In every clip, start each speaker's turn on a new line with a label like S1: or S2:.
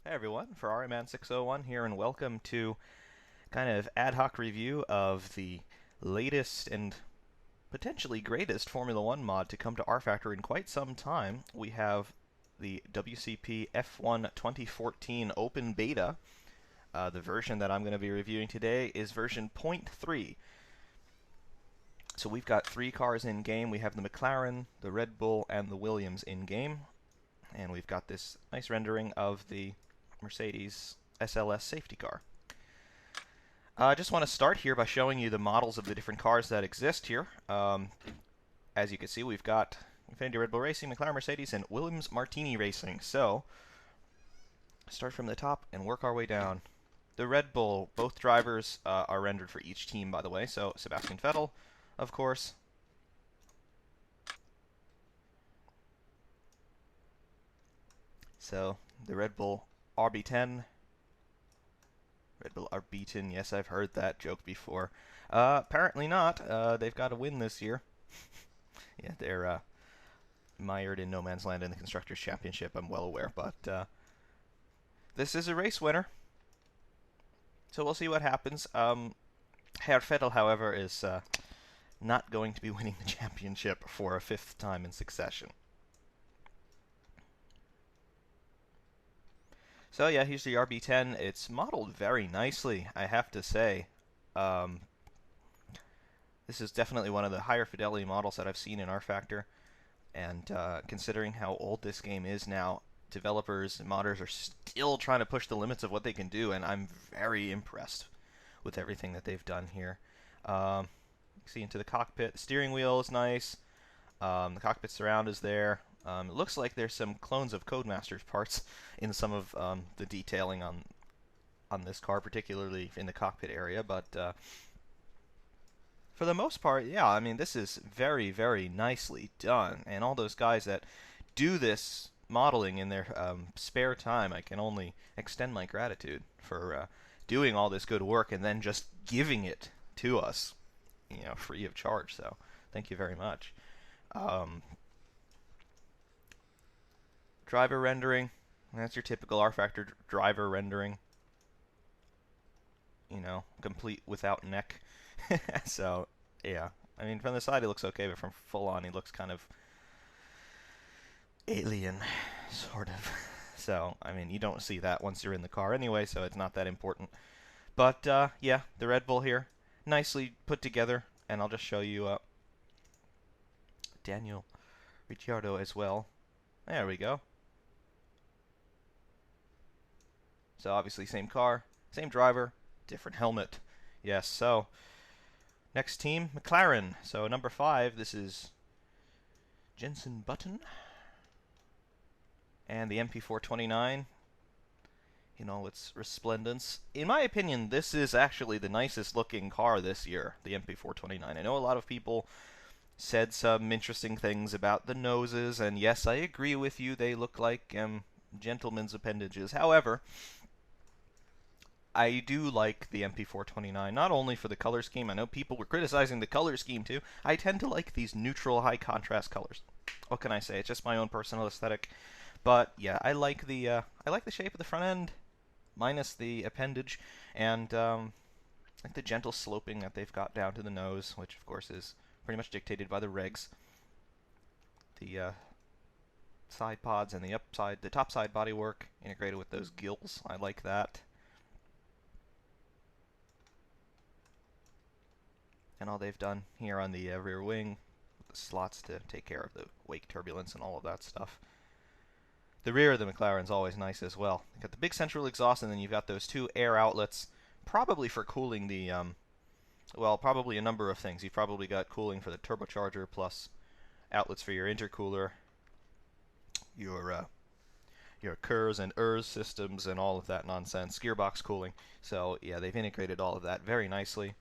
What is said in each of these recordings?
S1: Hey everyone, Ferrari 601 here, and welcome to kind of ad hoc review of the latest and potentially greatest Formula One mod to come to rFactor in quite some time. We have the WCP F1 2014 Open Beta. The version that I'm going to be reviewing today is version 0.3. So we've got three cars in game. We have the McLaren, the Red Bull, and the Williams in game. And we've got this nice rendering of the Mercedes SLS safety car. I just want to start here by showing you the models of the different cars that exist here. As you can see, we've got Infinity Red Bull Racing, McLaren Mercedes, and Williams Martini Racing. So, start from the top and work our way down. The Red Bull, both drivers are rendered for each team, by the way. So, Sebastian Vettel, of course. So, the Red Bull RB10. Red Bull are beaten. Yes, I've heard that joke before. Apparently not. They've got a win this year. Yeah, they're mired in no man's land in the Constructors' Championship, I'm well aware. But this is a race winner. So we'll see what happens. Herr Vettel, however, is not going to be winning the championship for a fifth time in succession. So yeah, here's the RB10. It's modeled very nicely, I have to say. This is definitely one of the higher fidelity models that I've seen in rFactor. And considering how old this game is now, developers and modders are still trying to push the limits of what they can do, and I'm very impressed with everything that they've done here. See into the cockpit. The steering wheel is nice. The cockpit surround is there. It looks like there's some clones of Codemasters parts in some of the detailing on this car, particularly in the cockpit area. But for the most part, yeah, I mean, this is very, very nicely done. And all those guys that do this modeling in their spare time, I can only extend my gratitude for doing all this good work and then just giving it to us, free of charge. So thank you very much. Driver rendering. That's your typical rFactor driver rendering. Complete without neck. So, yeah. I mean, from the side it looks okay, but from full on he looks kind of alien, sort of. So, I mean, you don't see that once you're in the car anyway, so it's not that important. But, yeah, the Red Bull here. Nicely put together, and I'll just show you Daniel Ricciardo as well. There we go. So obviously same car, same driver, different helmet. Yes, so next team, McLaren. So number 5, this is Jenson Button. And the MP429 in all its resplendence. In my opinion, this is actually the nicest looking car this year, the MP429. I know a lot of people said some interesting things about the noses, and yes, I agree with you, they look like gentlemen's appendages. However, I do like the MP429, not only for the color scheme. I know people were criticizing the color scheme too. I tend to like these neutral, high contrast colors. What can I say? It's just my own personal aesthetic. But yeah, I like the shape of the front end, minus the appendage, and like the gentle sloping that they've got down to the nose, which of course is pretty much dictated by the regs. The side pods and the top side bodywork integrated with those gills. I like that. And all they've done here on the rear wing, the slots to take care of the wake turbulence and all of that stuff. The rear of the McLaren's always nice as well. You've got the big central exhaust, and then you've got those two air outlets, probably for cooling the, well, probably a number of things. You've probably got cooling for the turbocharger, plus outlets for your intercooler, your KERS and ERS systems, and all of that nonsense, gearbox cooling. So yeah, they've integrated all of that very nicely.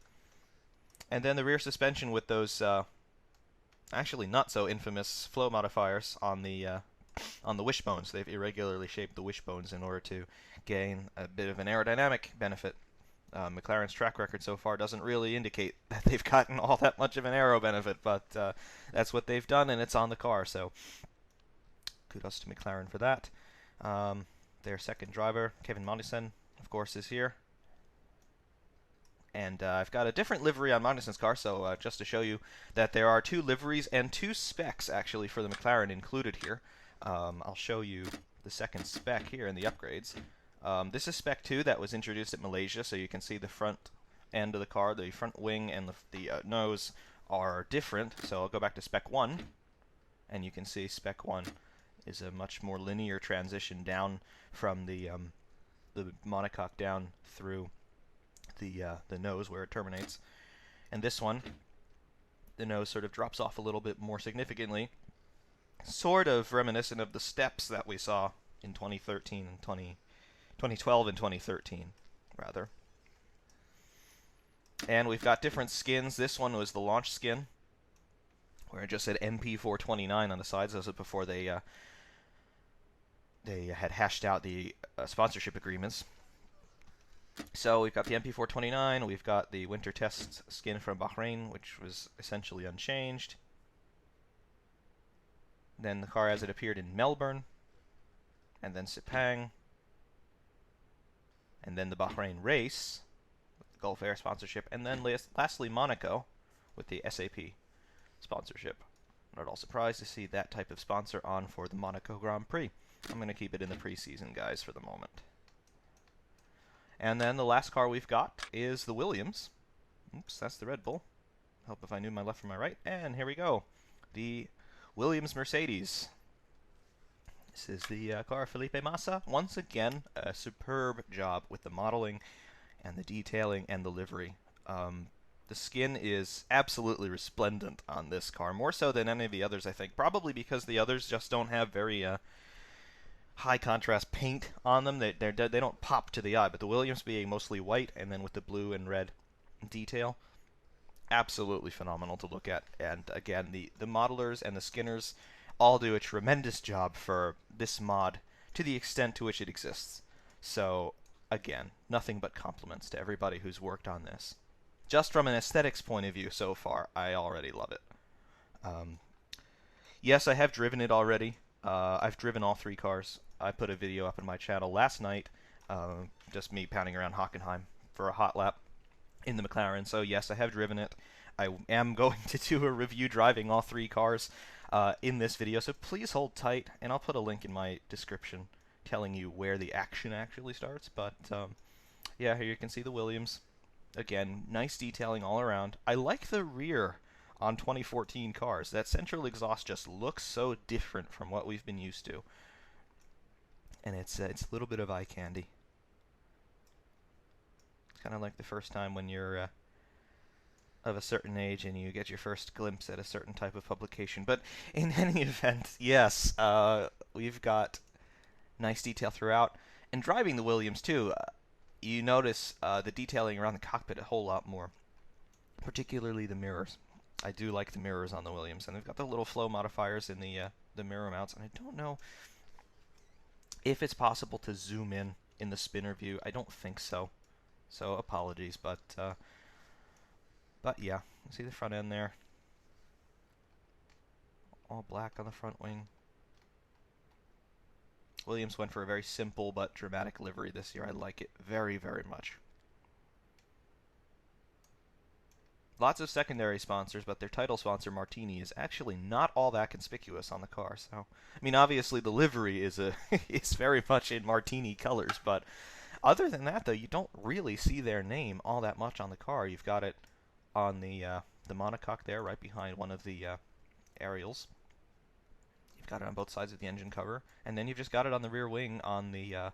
S1: And then the rear suspension with those actually not so infamous flow modifiers on the wishbones. They've irregularly shaped the wishbones in order to gain a bit of an aerodynamic benefit. McLaren's track record so far doesn't really indicate that they've gotten all that much of an aero benefit, but that's what they've done, and it's on the car. So kudos to McLaren for that. The Their second driver, Kevin Magnussen, of course, is here. And I've got a different livery on Magnussen's car, so just to show you that there are 2 liveries and 2 specs, actually, for the McLaren included here. I'll show you the second spec here in the upgrades. This is spec 2 that was introduced at Malaysia, so you can see the front end of the car, the front wing and the nose are different. So I'll go back to spec 1, and you can see spec 1 is a much more linear transition down from the monocoque down through the nose where it terminates. And this one, the nose sort of drops off a little bit more significantly, sort of reminiscent of the steps that we saw in 2013 and 2012 and 2013, rather. And we've got different skins. This one was the launch skin, where it just said MP429 on the sides. This was before they had hashed out the sponsorship agreements. So we've got the MP429, we've got the winter test skin from Bahrain, which was essentially unchanged. Then the car as it appeared in Melbourne, and then Sepang, and then the Bahrain race with the Gulf Air sponsorship, and then lastly Monaco with the SAP sponsorship. I'm not at all surprised to see that type of sponsor on for the Monaco Grand Prix. I'm going to keep it in the preseason, guys, for the moment. And then the last car we've got is the Williams. Oops, that's the Red Bull. Help if I knew my left from my right. And here we go. The Williams Mercedes. This is the car of Felipe Massa. Once again, a superb job with the modeling and the detailing and the livery. The skin is absolutely resplendent on this car, more so than any of the others, I think. Probably because the others just don't have very high contrast paint on them. They don't pop to the eye, but the Williams being mostly white and then with the blue and red detail, absolutely phenomenal to look at. And again, the modelers and the skinners all do a tremendous job for this mod to the extent to which it exists. So again, nothing but compliments to everybody who's worked on this. Just from an aesthetics point of view so far, I already love it. Yes, I have driven it already. I've driven all 3 cars. I put a video up on my channel last night, just me pounding around Hockenheim for a hot lap in the McLaren. So yes, I have driven it. I am going to do a review driving all 3 cars in this video, so please hold tight, and I'll put a link in my description telling you where the action actually starts. But yeah, here you can see the Williams. Again, nice detailing all around. I like the rear on 2014 cars. That central exhaust just looks so different from what we've been used to. And it's a little bit of eye candy. It's kind of like the first time when you're of a certain age and you get your first glimpse at a certain type of publication. But in any event, yes, we've got nice detail throughout. And driving the Williams too, you notice the detailing around the cockpit a whole lot more, particularly the mirrors. I do like the mirrors on the Williams, and they've got the little flow modifiers in the mirror mounts, and I don't know if it's possible to zoom in the spinner view. I don't think so, so apologies, but yeah, you see the front end there, all black on the front wing. Williams went for a very simple but dramatic livery this year. I like it very, very much. Lots of secondary sponsors, but their title sponsor, Martini, is actually not all that conspicuous on the car. So, I mean, obviously the livery is is very much in Martini colors, but other than that, though, you don't really see their name all that much on the car. You've got it on the monocoque there, right behind one of the aerials. You've got it on both sides of the engine cover, and then you've just got it on the rear wing on the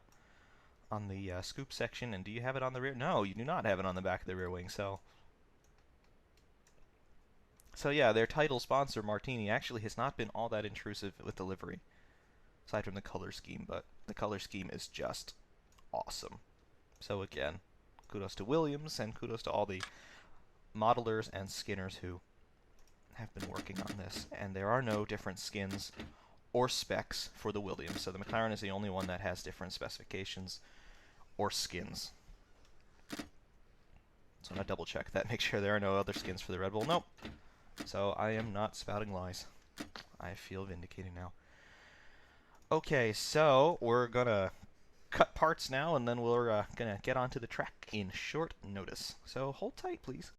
S1: scoop section. And do you have it on the rear? No, you do not have it on the back of the rear wing. So yeah, their title sponsor, Martini, actually has not been all that intrusive with the livery, aside from the color scheme, but the color scheme is just awesome. So again, kudos to Williams, and kudos to all the modelers and skinners who have been working on this. And there are no different skins or specs for the Williams, so the McLaren is the only one that has different specifications or skins. So I'm going to double check that, make sure there are no other skins for the Red Bull. Nope. So I am not spouting lies. I feel vindicated now. Okay, so we're gonna cut parts now, and then we're going to get onto the track in short notice. So hold tight, please.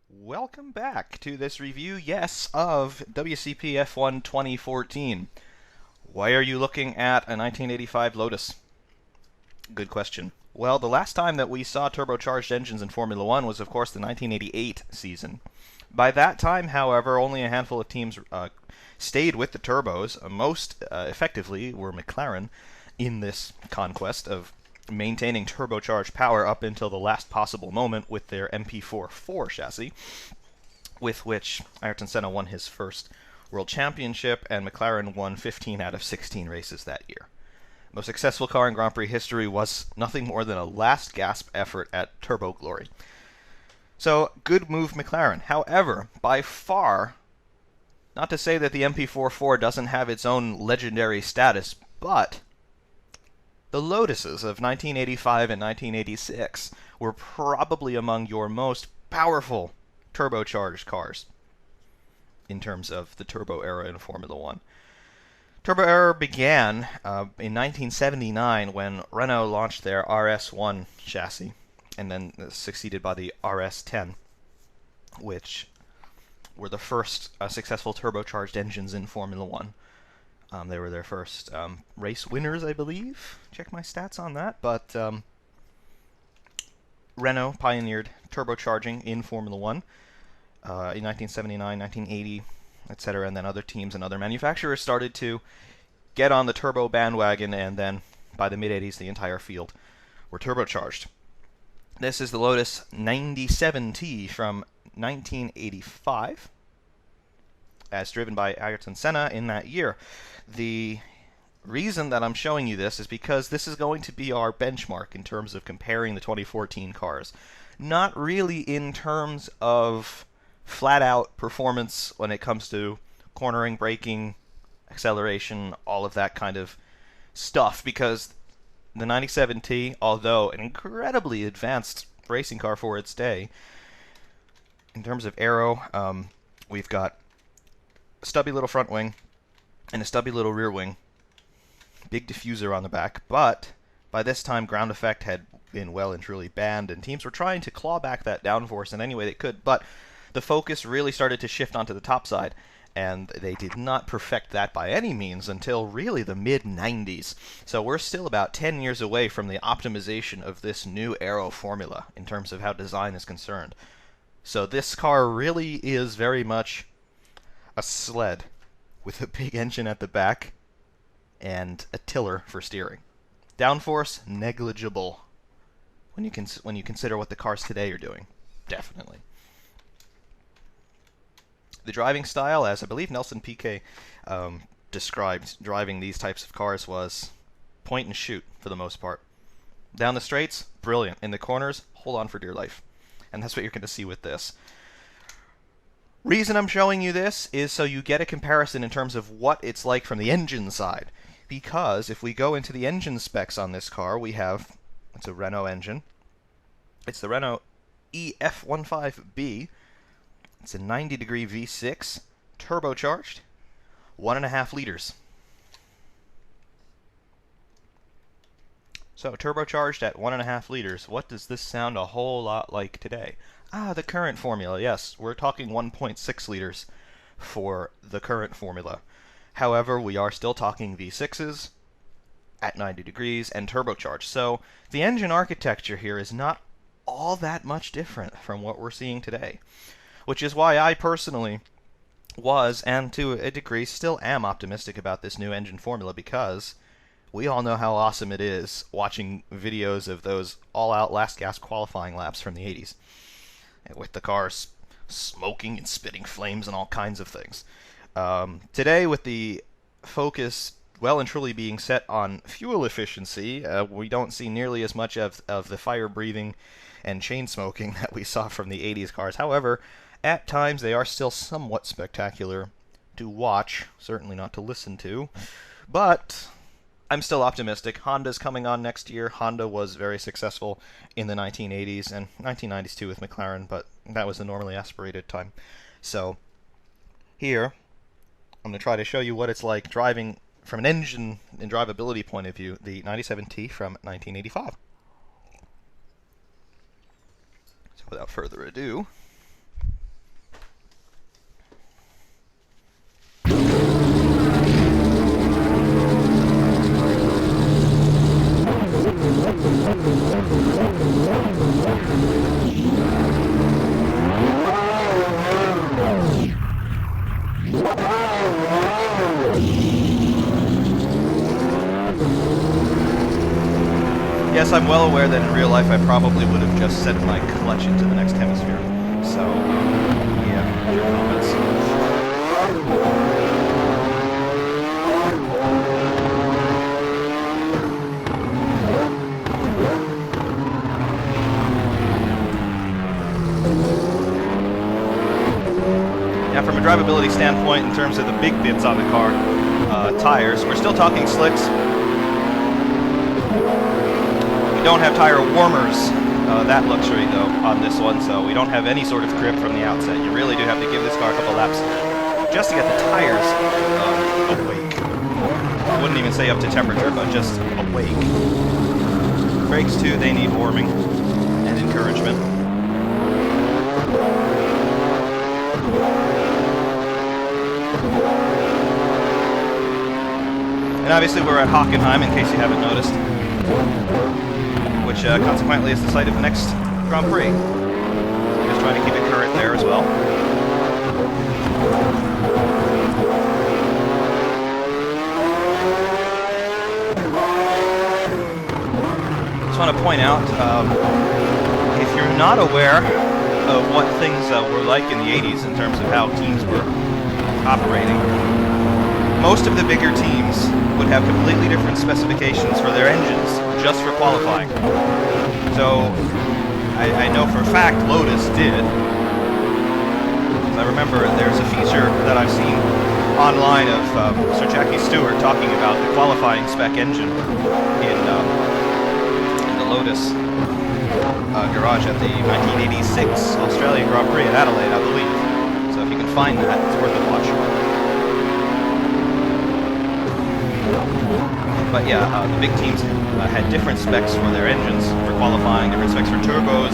S1: Welcome back to this review, yes, of WCP F1 2014. Why are you looking at a 1985 Lotus? Good question. Well, the last time that we saw turbocharged engines in Formula One was, of course, the 1988 season. By that time, however, only a handful of teams stayed with the turbos. Most effectively were McLaren in this conquest of maintaining turbocharged power up until the last possible moment with their MP4-4 chassis, with which Ayrton Senna won his first World Championship, and McLaren won 15 out of 16 races that year. Most successful car in Grand Prix history was nothing more than a last gasp effort at turbo glory. So, good move, McLaren. However, by far, not to say that the MP4-4 doesn't have its own legendary status, but the Lotuses of 1985 and 1986 were probably among your most powerful turbocharged cars in terms of the turbo era in Formula One. Turbo era began in 1979 when Renault launched their RS1 chassis, and then succeeded by the RS10, which were the first successful turbocharged engines in Formula One. They were their first race winners, I believe. Check my stats on that. But Renault pioneered turbocharging in Formula One in 1979, 1980, etc. And then other teams and other manufacturers started to get on the turbo bandwagon, and then by the mid-80s, the entire field were turbocharged. This is the Lotus 97T from 1985, as driven by Ayrton Senna in that year. The reason that I'm showing you this is because this is going to be our benchmark in terms of comparing the 2014 cars. Not really in terms of flat-out performance when it comes to cornering, braking, acceleration, all of that kind of stuff, because the 97T, although an incredibly advanced racing car for its day, in terms of aero, we've got a stubby little front wing and a stubby little rear wing, big diffuser on the back, but by this time ground effect had been well and truly banned, and teams were trying to claw back that downforce in any way they could, but the focus really started to shift onto the top side, and they did not perfect that by any means until really the mid-90s. So we're still about 10 years away from the optimization of this new aero formula in terms of how design is concerned. So this car really is very much a sled with a big engine at the back and a tiller for steering. Downforce, negligible when you consider what the cars today are doing. Definitely. The driving style, as I believe Nelson Piquet described driving these types of cars, was point and shoot for the most part. Down the straights, brilliant. In the corners, hold on for dear life. And that's what you're going to see with this. Reason I'm showing you this is so you get a comparison in terms of what it's like from the engine side. Because if we go into the engine specs on this car, we have, it's a Renault engine. It's the Renault EF15B. It's a 90-degree V6, turbocharged, 1.5 liters. So turbocharged at 1.5 liters. What does this sound a whole lot like today? The current formula, yes. We're talking 1.6 liters for the current formula. However, we are still talking V6s at 90 degrees and turbocharged. So the engine architecture here is not all that much different from what we're seeing today. Which is why I personally was, and to a degree still am, optimistic about this new engine formula, because we all know how awesome it is watching videos of those all-out last-gasp qualifying laps from the 80s, with the cars smoking and spitting flames and all kinds of things. Today, with the focus well and truly being set on fuel efficiency, we don't see nearly as much of the fire-breathing and chain-smoking that we saw from the 80s cars. However, at times they are still somewhat spectacular to watch, certainly not to listen to, but I'm still optimistic. Honda's coming on next year. Honda was very successful in the 1980s and 1990s too with McLaren, but that was the normally aspirated time. So here, I'm going to try to show you what it's like driving from an engine and drivability point of view, the 97T from 1985. So without further ado, yes, I'm well aware that in real life I probably would have just sent my clutch into the next hemisphere. So, yeah, your comments. Yeah, from a drivability standpoint, in terms of the big bits on the car, tires, we're still talking slicks. We don't have tire warmers, that luxury though, on this one, so we don't have any sort of grip from the outset. You really do have to give this car a couple laps just to get the tires awake. I wouldn't even say up to temperature, but just awake. Brakes too, they need warming and encouragement. And obviously we're at Hockenheim, in case you haven't noticed, which consequently is the site of the next Grand Prix. Just trying to keep it current there as well. Just want to point out, if you're not aware of what things were like in the 80s in terms of how teams were operating, most of the bigger teams would have completely different specifications for their engines just for qualifying. So I know for a fact Lotus did. I remember there's a feature that I've seen online of Sir Jackie Stewart talking about the qualifying spec engine in the Lotus garage at the 1986 Australian Grand Prix at Adelaide, I believe. So if you can find that, it's worth a watch. But yeah, the big teams had different specs for their engines for qualifying, different specs for turbos,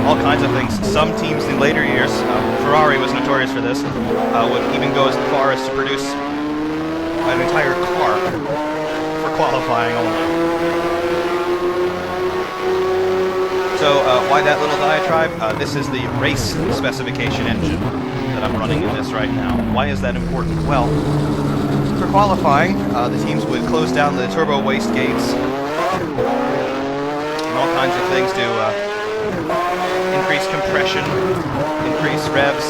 S1: all kinds of things. Some teams in later years, Ferrari was notorious for this, would even go as far as to produce an entire car for qualifying only. So why that little diatribe? This is the race specification engine that I'm running in this right now. Why is that important? Well, for qualifying, the teams would close down the turbo waste gates and all kinds of things to increase compression, increase revs,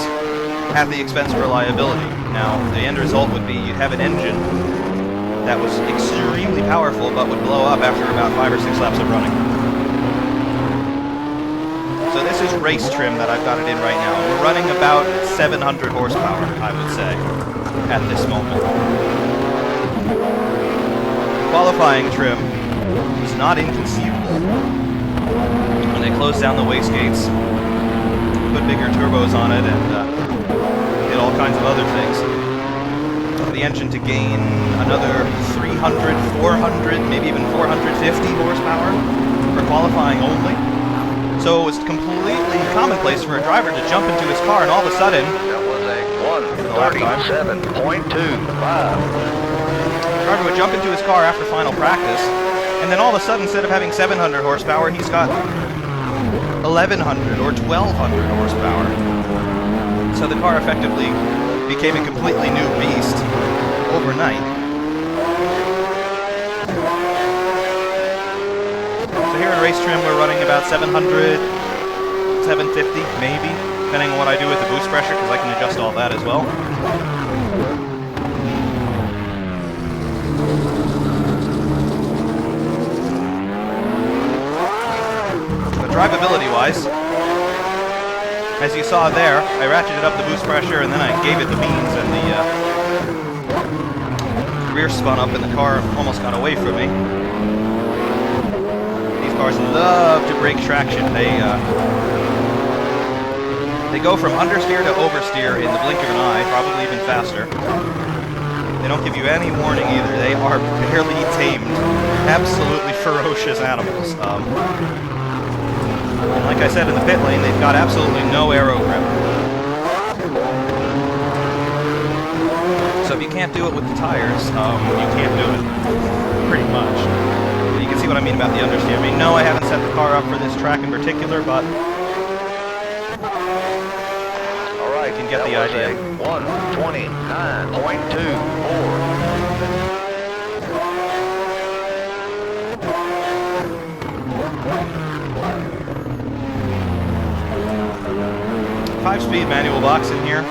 S1: at the expense of reliability. Now, the end result would be you'd have an engine that was extremely powerful but would blow up after about 5 or 6 laps of running. So this is race trim that I've got it in right now. We're running about 700 horsepower, I would say, at this moment. Qualifying trim was not inconceivable. When they closed down the waste gates, put bigger turbos on it, and did all kinds of other things. For the engine to gain another 300, 400, maybe even 450 horsepower for qualifying only. So it was completely commonplace for a driver to jump into his car and all of a sudden... That was a 137.25. The driver would jump into his car after final practice, and then all of a sudden, instead of having 700 horsepower, he's got 1,100 or 1,200 horsepower. So the car effectively became a completely new beast overnight. So here in race trim, we're running about 700, 750 maybe, depending on what I do with the boost pressure, because I can adjust all that as well. Drivability-wise, as you saw there, I ratcheted up the boost pressure and then I gave it the beans, and the rear spun up and the car almost got away from me. These cars love to break traction. They go from understeer to oversteer in the blink of an eye, probably even faster. They don't give you any warning either. They are barely tamed, absolutely ferocious animals. And like I said, in the pit lane, they've got absolutely no aero grip. So if you can't do it with the tires, you can't do it, pretty much. You can see what I mean about the understeer. I mean, no, I haven't set the car up for this track in particular, but
S2: all right,
S1: you can get the idea.
S2: 129.24.
S1: 5-speed manual box in here.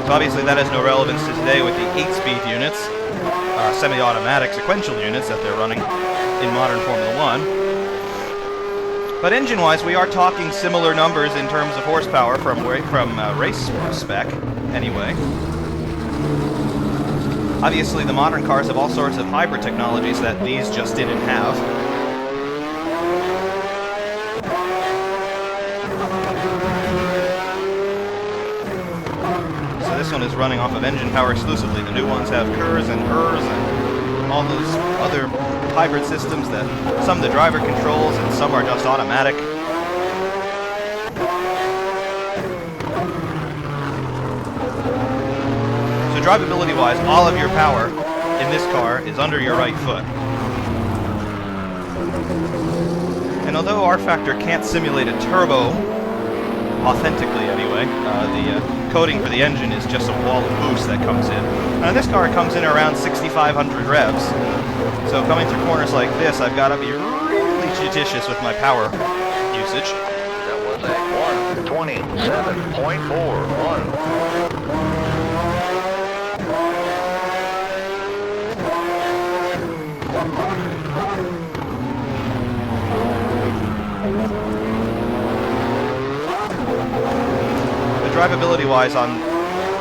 S1: So obviously that has no relevance to today with the 8-speed units, semi-automatic sequential units that they're running in modern Formula 1. But engine-wise, we are talking similar numbers in terms of horsepower from race spec, anyway. Obviously, the modern cars have all sorts of hybrid technologies that these just didn't have. So this one is running off of engine power exclusively. The new ones have KERS and ERS and all those other hybrid systems that some the driver controls and some are just automatic. So drivability wise, all of your power in this car is under your right foot. And although rFactor can't simulate a turbo authentically anyway, the coding for the engine is just a wall of boost that comes in. Now in this car it comes in around 6,500 revs. So coming through corners like this, I've got to be really judicious with my power usage.
S2: That was a 127.41.
S1: Drivability-wise on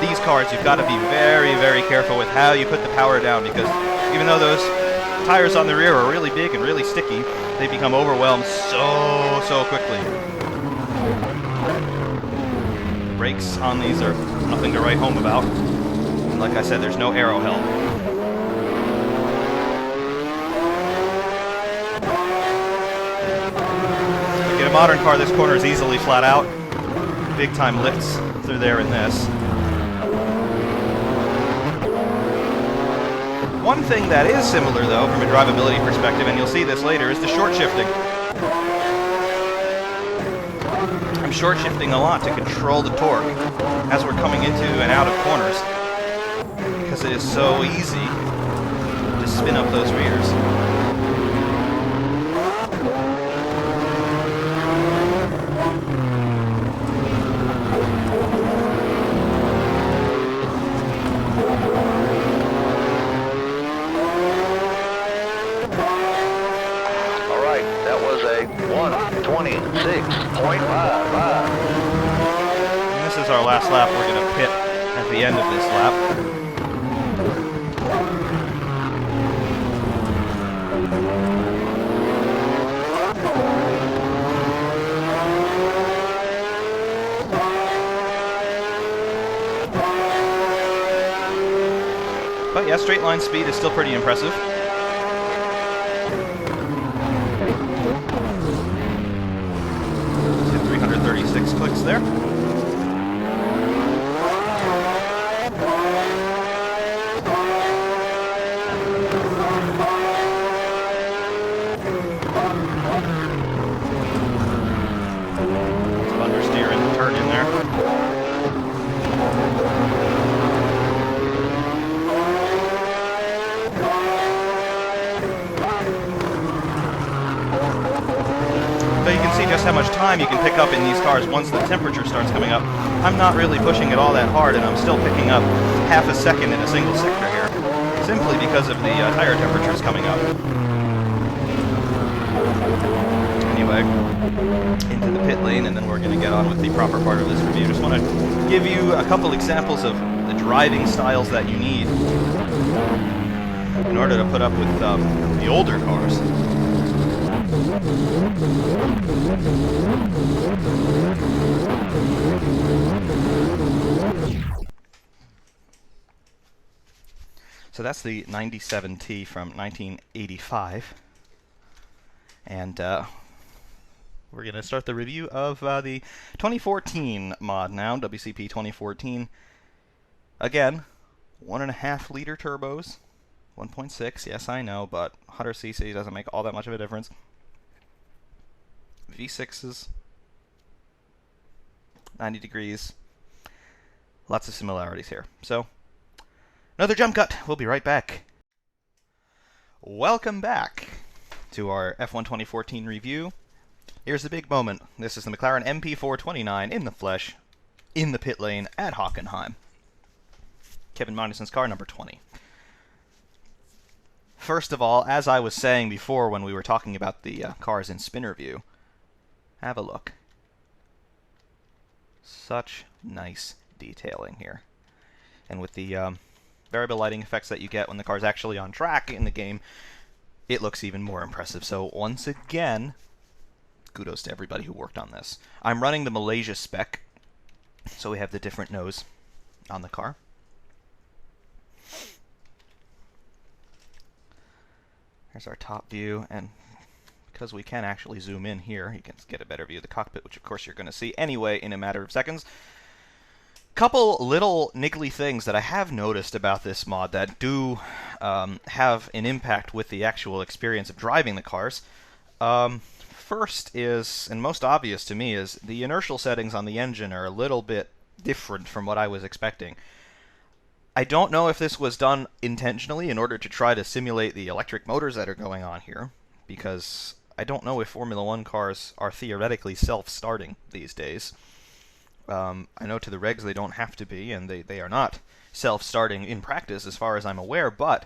S1: these cars, you've got to be very, very careful with how you put the power down, because even though those tires on the rear are really big and really sticky, they become overwhelmed so quickly. Brakes on these are nothing to write home about. And like I said, there's no aero help. Like in a modern car, this corner is easily flat out. Big time lifts through there in this. One thing that is similar though from a drivability perspective, and you'll see this later, is the short shifting. I'm short shifting a lot to control the torque as we're coming into and out of corners, because it is so easy to spin up those rears.
S2: That was a 126.55.
S1: And this is our last lap. We're going to pit at the end of this lap. But yeah, straight line speed is still pretty impressive. 36 clicks there. Some understeer and turn in there. So you can see just how much time you can pick up in these cars once the temperature starts coming up. I'm not really pushing it all that hard, and I'm still picking up half a second in a single sector here, simply because of the tire temperatures coming up. Anyway, into the pit lane, and then we're going to get on with the proper part of this review. Just want to give you a couple examples of the driving styles that you need in order to put up with the older cars. So that's the 97T from 1985. And we're going to start the review of the 2014 mod now, WCP 2014. Again, 1.5 liter turbos, 1.6, yes I know, but 100cc doesn't make all that much of a difference. V6s, 90 degrees, lots of similarities here. So, another jump cut, we'll be right back. Welcome back to our F1 2014 review. Here's the big moment. This is the McLaren MP429 in the flesh, in the pit lane at Hockenheim. Kevin Magnussen's car, number 20. First of all, as I was saying before when we were talking about the cars in spinner view, have a look. Such nice detailing here. And with the variable lighting effects that you get when the car's actually on track in the game, it looks even more impressive. So once again, kudos to everybody who worked on this. I'm running the Malaysia spec, so we have the different nose on the car. Here's our top view, and because we can actually zoom in here, you can get a better view of the cockpit, which of course you're going to see anyway in a matter of seconds. Couple little niggly things that I have noticed about this mod that do have an impact with the actual experience of driving the cars. First is, and most obvious to me, is the inertial settings on the engine are a little bit different from what I was expecting. I don't know if this was done intentionally in order to try to simulate the electric motors that are going on here, because I don't know if Formula 1 cars are theoretically self-starting these days. I know to the regs they don't have to be, and they are not self-starting in practice as far as I'm aware, but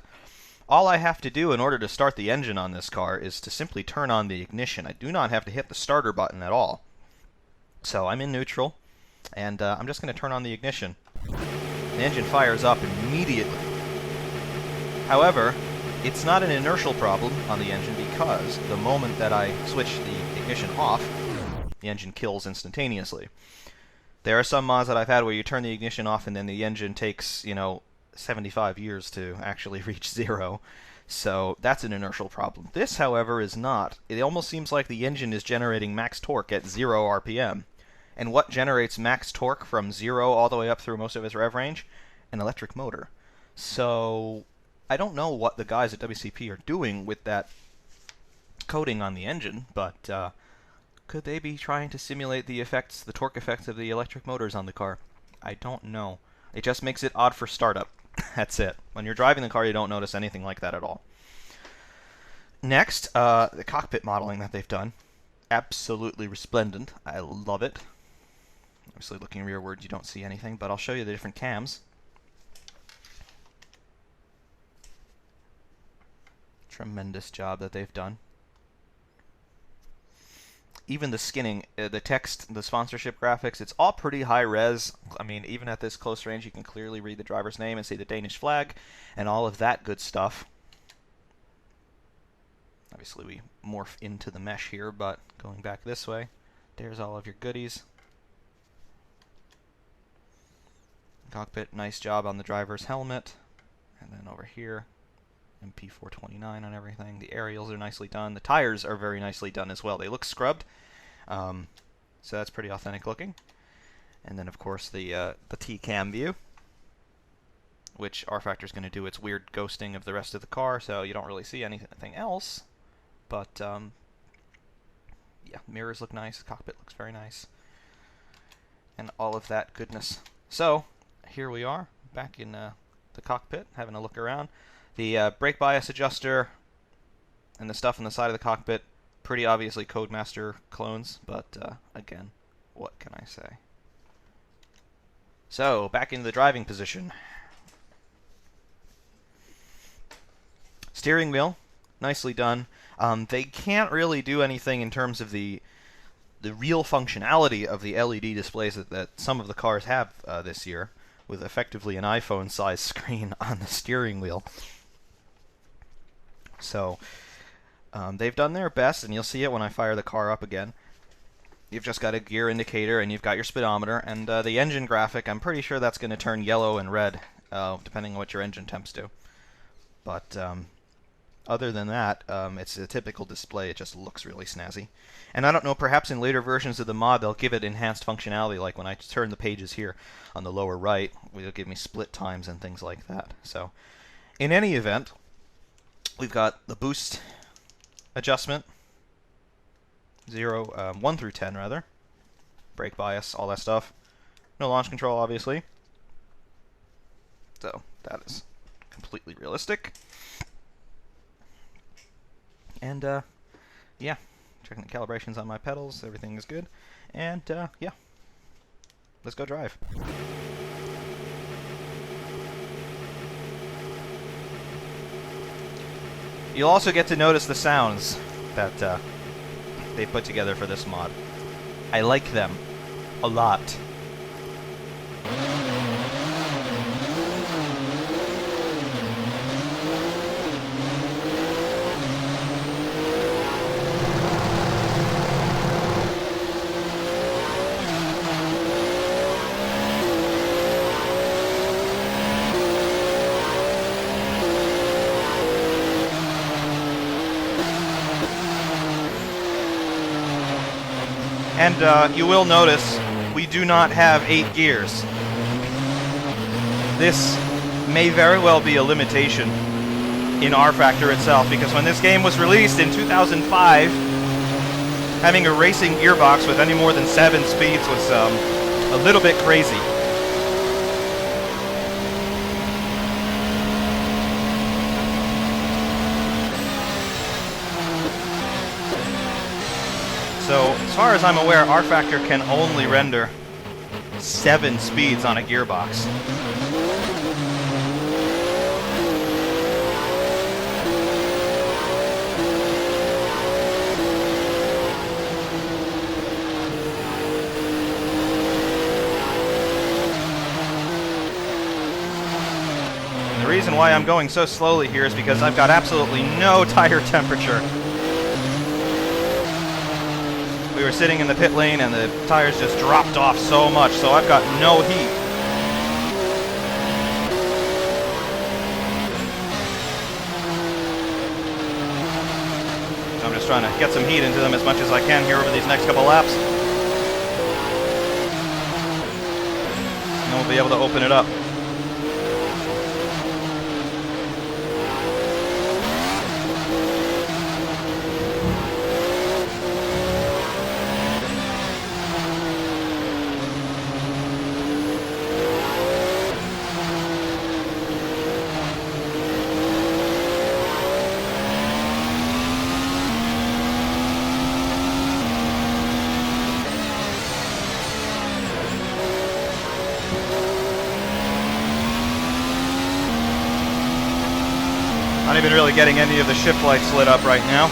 S1: all I have to do in order to start the engine on this car is to simply turn on the ignition. I do not have to hit the starter button at all. So I'm in neutral, and I'm just going to turn on the ignition. The engine fires up immediately. However, it's not an inertial problem on the engine because the moment that I switch the ignition off, the engine kills instantaneously. There are some mods that I've had where you turn the ignition off and then the engine takes, 75 years to actually reach zero. So that's an inertial problem. This, however, is not. It almost seems like the engine is generating max torque at 0 RPM. And what generates max torque from 0 all the way up through most of its rev range? An electric motor. So I don't know what the guys at WCP are doing with that coating on the engine, but could they be trying to simulate the effects, the torque effects of the electric motors on the car? I don't know. It just makes it odd for startup. That's it. When you're driving the car, you don't notice anything like that at all. Next, the cockpit modeling that they've done. Absolutely resplendent. I love it. Obviously, looking rearward, you don't see anything, but I'll show you the different cams. Tremendous job that they've done. Even the skinning, the text, the sponsorship graphics, it's all pretty high res. I mean, even at this close range, you can clearly read the driver's name and see the Danish flag and all of that good stuff. Obviously, we morph into the mesh here, but going back this way, there's all of your goodies. Cockpit, nice job on the driver's helmet. And then over here, MP429 on everything. The aerials are nicely done. The tires are very nicely done as well. They look scrubbed, so that's pretty authentic looking. And then, of course, the T-cam view, which rFactor is going to do its weird ghosting of the rest of the car, so you don't really see anything else. But, yeah, mirrors look nice. The cockpit looks very nice. And all of that goodness. So, here we are, back in the cockpit, having a look around. The brake bias adjuster and the stuff on the side of the cockpit, pretty obviously Codemaster clones, but again, what can I say? So, back into the driving position. Steering wheel, nicely done. They can't really do anything in terms of the real functionality of the LED displays that some of the cars have this year, with effectively an iPhone-sized screen on the steering wheel. So, they've done their best, and you'll see it when I fire the car up again. You've just got a gear indicator, and you've got your speedometer, and the engine graphic, I'm pretty sure that's going to turn yellow and red, depending on what your engine temps do. But other than that, it's a typical display. It just looks really snazzy. And I don't know, perhaps in later versions of the mod they'll give it enhanced functionality, like when I turn the pages here on the lower right, it'll give me split times and things like that. So, in any event, we've got the boost adjustment, 1 through 10 rather, brake bias, all that stuff. No launch control, obviously. So, that is completely realistic. And, yeah, checking the calibrations on my pedals, everything is good. And, yeah, let's go drive. You'll also get to notice the sounds that they put together for this mod. I like them a lot. And you will notice we do not have 8 gears. This may very well be a limitation in rFactor itself, because when this game was released in 2005, having a racing gearbox with any more than 7 speeds was a little bit crazy. So, as far as I'm aware, rFactor can only render 7 speeds on a gearbox. And the reason why I'm going so slowly here is because I've got absolutely no tire temperature. We were sitting in the pit lane and the tires just dropped off so much, so I've got no heat. So I'm just trying to get some heat into them as much as I can here over these next couple laps. And then we'll be able to open it up. Not even really getting any of the shift lights lit up right now.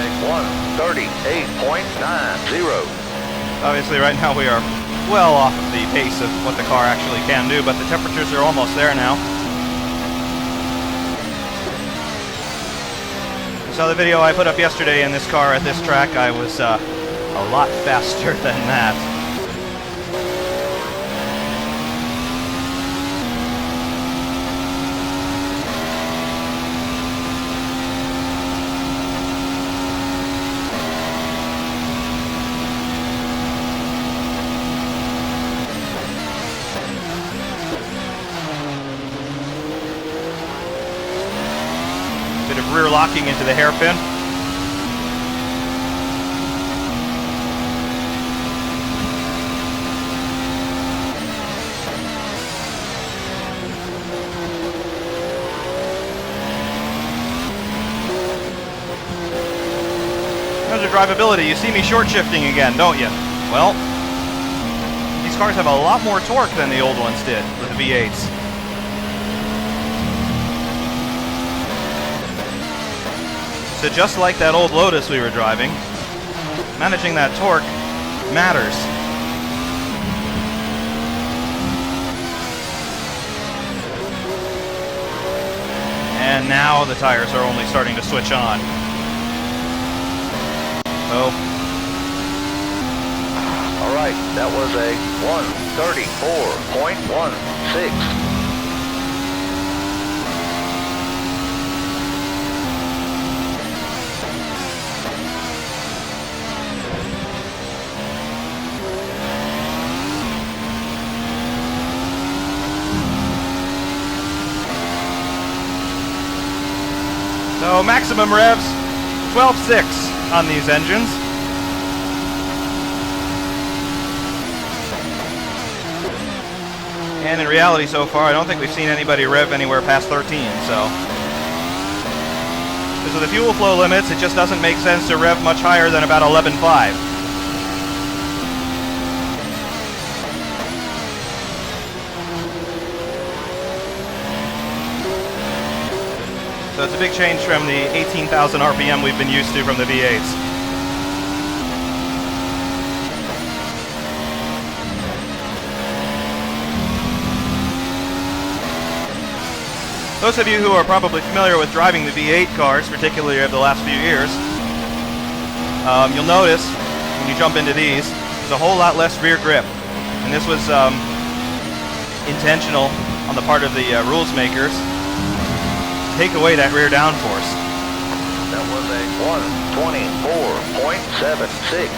S2: a 1:38.90.
S1: Obviously right now we are well off of the pace of what the car actually can do, but the temperatures are almost there now. You saw the video I put up yesterday in this car at this track. I was a lot faster than that. Bit of rear locking into the hairpin. There's your drivability. You see me short shifting again, don't you? Well, these cars have a lot more torque than the old ones did with the V8s. So just like that old Lotus we were driving, managing that torque matters. And now the tires are only starting to switch on. So,
S2: All right, that was a 134.16.
S1: so maximum revs, 12.6 on these engines. And in reality so far, I don't think we've seen anybody rev anywhere past 13, so. Because with the fuel flow limits, it just doesn't make sense to rev much higher than about 11.5. So it's a big change from the 18,000 RPM we've been used to from the V8s. Those of you who are probably familiar with driving the V8 cars, particularly over the last few years, you'll notice when you jump into these, there's a whole lot less rear grip. And this was intentional on the part of the rules makers. Take away that rear downforce.
S2: That was a 124.76.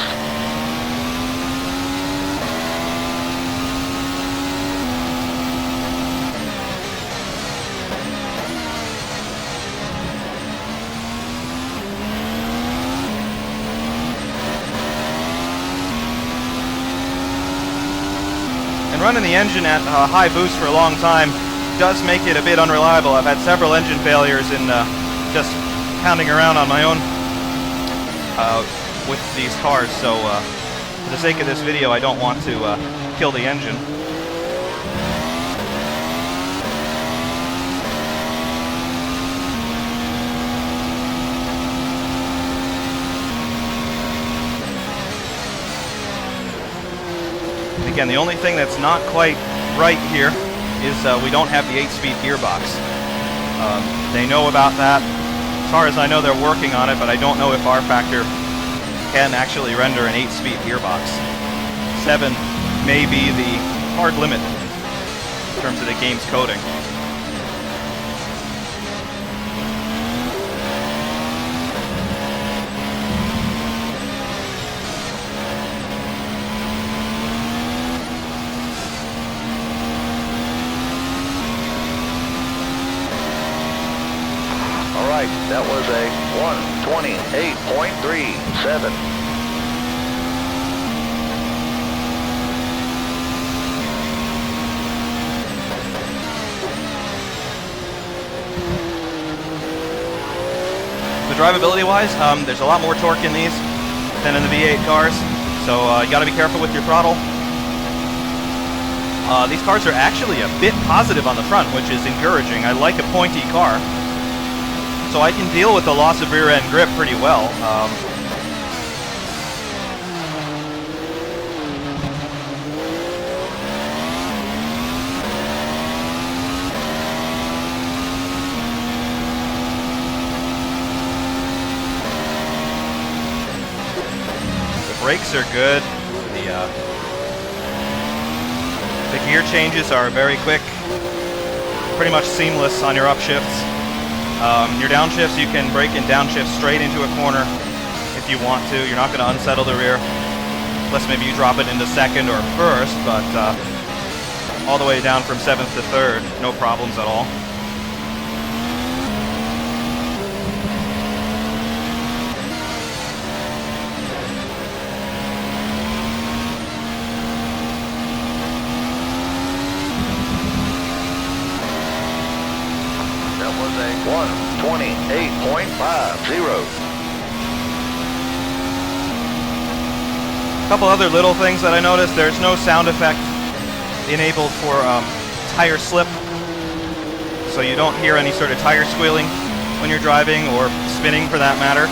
S1: And running the engine at high boost for a long time does make it a bit unreliable. I've had several engine failures in just pounding around on my own with these cars, so for the sake of this video I don't want to kill the engine. Again, the only thing that's not quite right here is we don't have the 8-speed gearbox. They know about that. As far as I know, they're working on it, but I don't know if rFactor can actually render an 8-speed gearbox. 7 may be the hard limit in terms of the game's coding.
S2: That was a 128.37.
S1: So drivability-wise, there's a lot more torque in these than in the V8 cars, so you got to be careful with your throttle. These cars are actually a bit positive on the front, which is encouraging. I like a pointy car. So I can deal with the loss of rear end grip pretty well. brakes are good. The gear changes are very quick, pretty much seamless on your upshifts. Your downshifts, you can brake and downshift straight into a corner if you want to. You're not going to unsettle the rear, unless maybe you drop it into second or first, but all the way down from 7th to 3rd, no problems at all.
S2: That was a 128.50.
S1: A couple other little things that I noticed. There's no sound effect enabled for tire slip, so you don't hear any sort of tire squealing when you're driving, or spinning for that matter.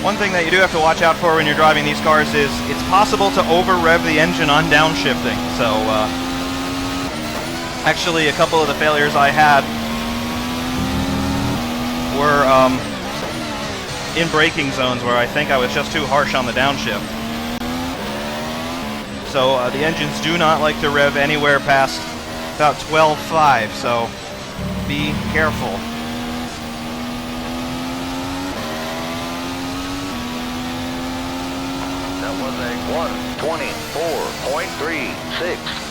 S1: One thing that you do have to watch out for when you're driving these cars is it's possible to over-rev the engine on downshifting. So, actually, a couple of the failures I had were in braking zones where I think I was just too harsh on the downshift. So, the engines do not like to rev anywhere past about 12.5, so be careful.
S2: That was a 124.36.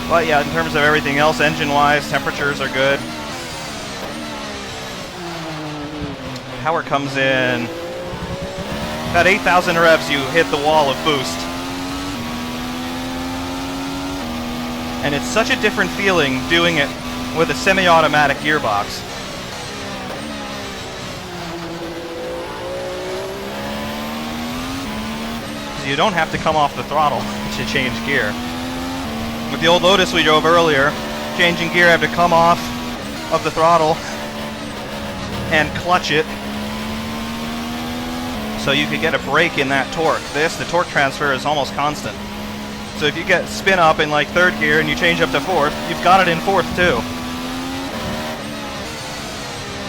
S1: But yeah, in terms of everything else, engine-wise, temperatures are good. Power comes in about 8,000 revs, you hit the wall of boost. And it's such a different feeling doing it with a semi-automatic gearbox. You don't have to come off the throttle to change gear. With the old Lotus we drove earlier, changing gear, I had to come off of the throttle and clutch it so you could get a break in that torque. The torque transfer is almost constant. So if you get spin up in like 3rd gear and you change up to 4th, you've got it in 4th too.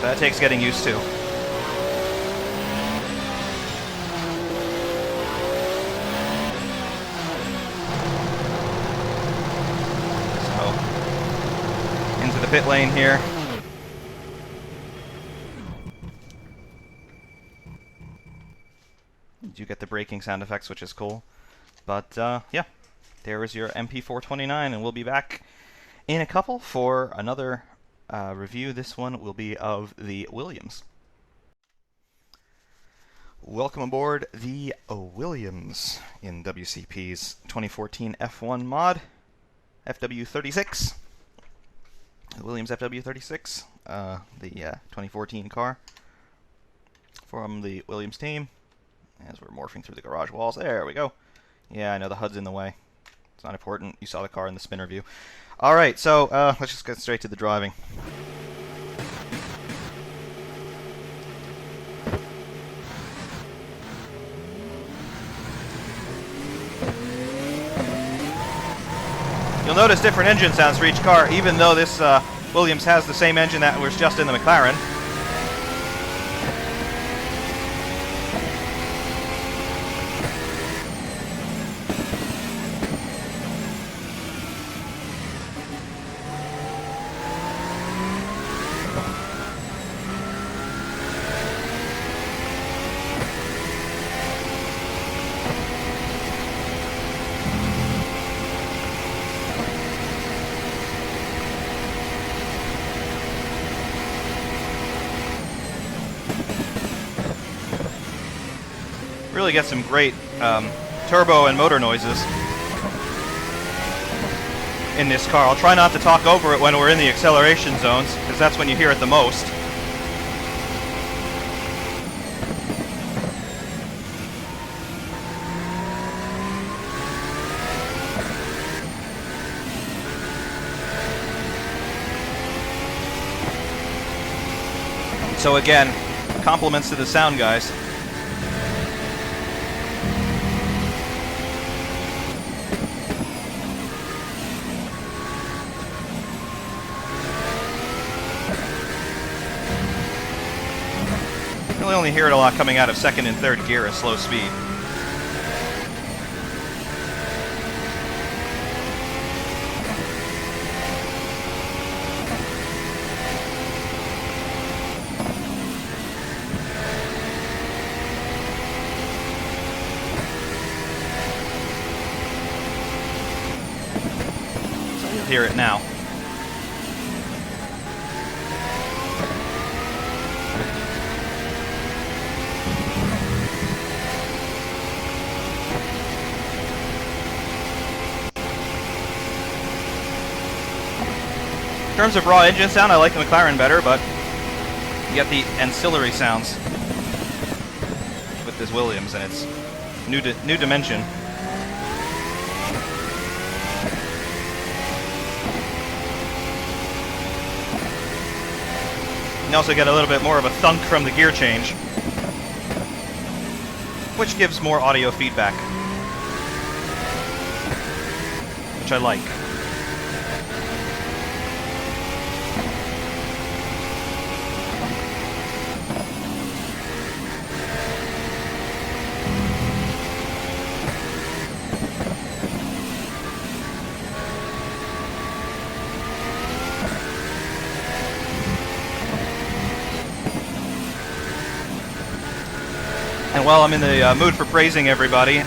S1: That takes getting used to. Pit lane here. You get the braking sound effects, which is cool. But yeah, there is your MP429, and we'll be back in a couple for another review. This one will be of the Williams. Welcome aboard the Williams in WCP's 2014 F1 mod, FW36. The Williams FW36, the 2014 car from the Williams team. As we're morphing through the garage walls, there we go. Yeah, I know the HUD's in the way. It's not important. You saw the car in the spinner view. All right, so let's just get straight to the driving. You'll notice different engine sounds for each car, even though this Williams has the same engine that was just in the McLaren. really get some great turbo and motor noises in this car. I'll try not to talk over it when we're in the acceleration zones, because that's when you hear it the most. So again, compliments to the sound guys. Really only hear it a lot coming out of second and third gear at slow speed. So you'll hear it now. In terms of raw engine sound, I like the McLaren better, but you get the ancillary sounds with this Williams, and it's new dimension. You also get a little bit more of a thunk from the gear change, which gives more audio feedback, which I like. And while I'm in the mood for praising everybody,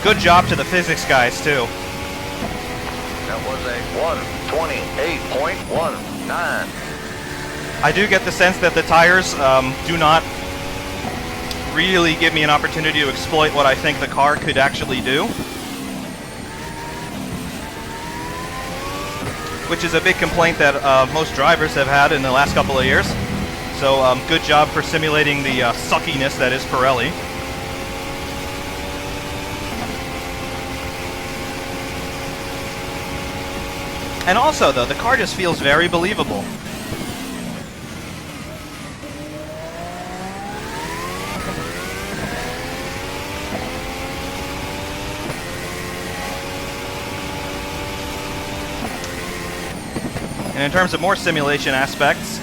S1: good job to the physics guys too.
S2: That was a 128.19.
S1: I do get the sense that the tires do not really give me an opportunity to exploit what I think the car could actually do, which is a big complaint that most drivers have had in the last couple of years. So good job for simulating the suckiness that is Pirelli. And also, though, the car just feels very believable. And in terms of more simulation aspects,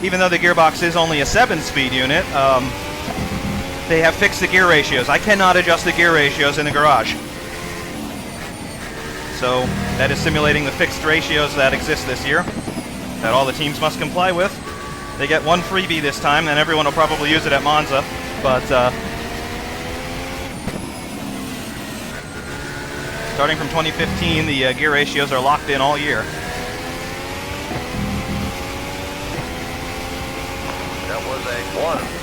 S1: even though the gearbox is only a 7-speed unit, they have fixed the gear ratios. I cannot adjust the gear ratios in the garage. So that is simulating the fixed ratios that exist this year, that all the teams must comply with. They get one freebie this time, and everyone will probably use it at Monza, but starting from 2015, the gear ratios are locked in all year.
S2: That was a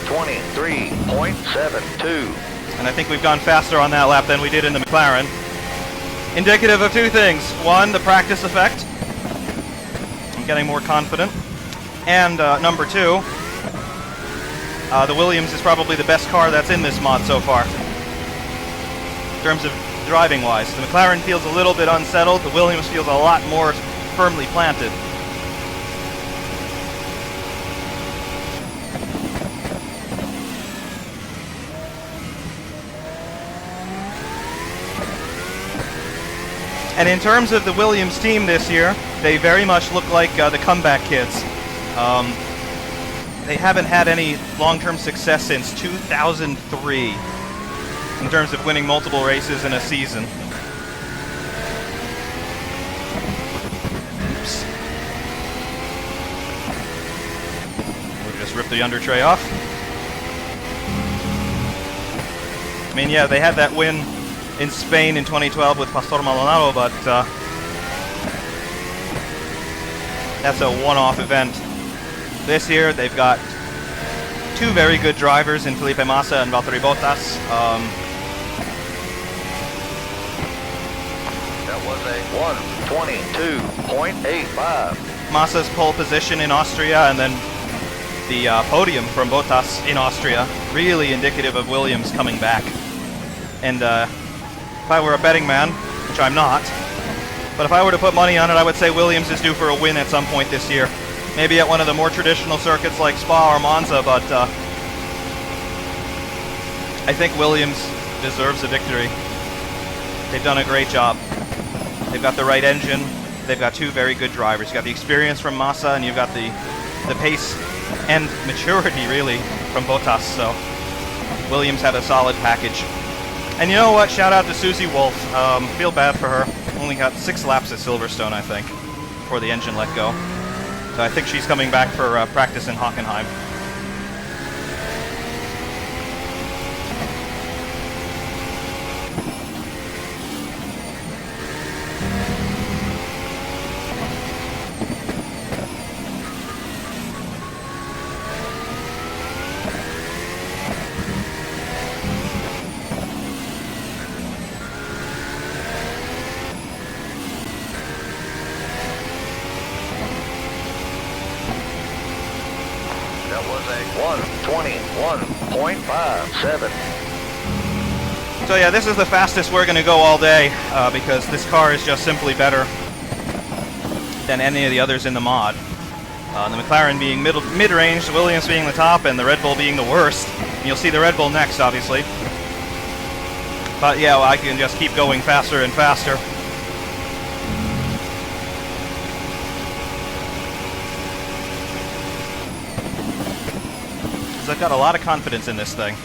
S2: 123.72.
S1: And I think we've gone faster on that lap than we did in the McLaren. Indicative of two things. One, the practice effect. I'm getting more confident. And number two, the Williams is probably the best car that's in this mod so far, in terms of driving-wise. The McLaren feels a little bit unsettled. The Williams feels a lot more firmly planted. And in terms of the Williams team this year, they very much look like the comeback kids. They haven't had any long-term success since 2003 in terms of winning multiple races in a season. Oops. We'll just rip the under tray off. I mean, yeah, they had that win in Spain in 2012 with Pastor Maldonado, but that's a one-off event. This year they've got two very good drivers in Felipe Massa and Valtteri Bottas.
S2: That was a 1:22.85.
S1: Massa's pole position in Austria and then the podium from Bottas in Austria, really indicative of Williams coming back. And if I were a betting man, which I'm not, but if I were to put money on it, I would say Williams is due for a win at some point this year. Maybe at one of the more traditional circuits like Spa or Monza, but I think Williams deserves a victory. They've done a great job. They've got the right engine. They've got two very good drivers. You've got the experience from Massa, and you've got the pace and maturity, really, from Bottas. So Williams had a solid package. And you know what? Shout out to Susie Wolf. Feel bad for her. Only got 6 laps at Silverstone, I think, before the engine let go. So I think she's coming back for practice in Hockenheim.
S2: That was a 1:21.57.
S1: So yeah, this is the fastest we're going to go all day because this car is just simply better than any of the others in the mod. The McLaren being mid-range, the Williams being the top, and the Red Bull being the worst. And you'll see the Red Bull next, obviously. But yeah, well, I can just keep going faster and faster. Because I've got a lot of confidence in this thing.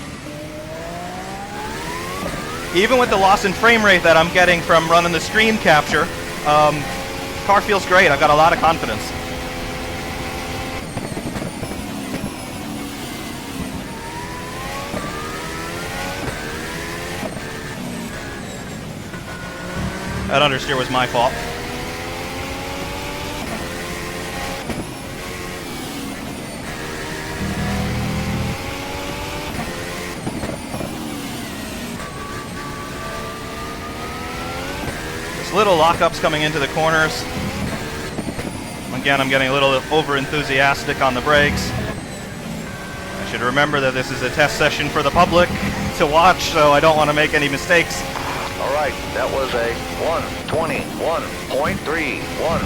S1: Even with the loss in frame rate that I'm getting from running the screen capture, car feels great. I've got a lot of confidence. That understeer was my fault. There's little lockups coming into the corners. Again, I'm getting a little over-enthusiastic on the brakes. I should remember that this is a test session for the public to watch, so I don't want to make any mistakes.
S2: All right, that was a 1:21.31.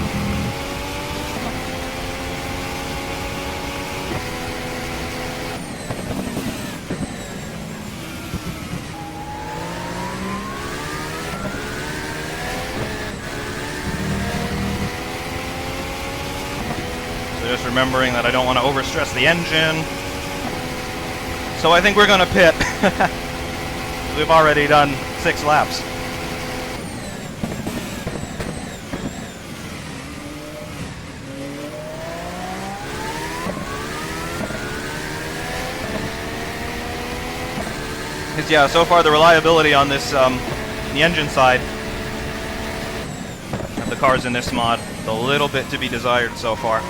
S1: So just remembering that I don't want to overstress the engine. So I think we're going to pit. We've already done 6 laps. Because yeah, so far the reliability on this, the engine side of the cars in this mod, a little bit to be desired so far.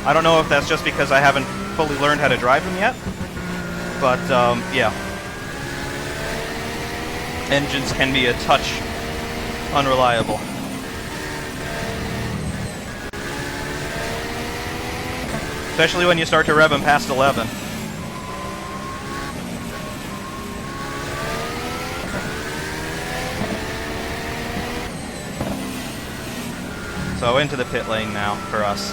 S1: I don't know if that's just because I haven't fully learned how to drive them yet, but yeah. Engines can be a touch unreliable. Especially when you start to rev them past 11. So into the pit lane now for us.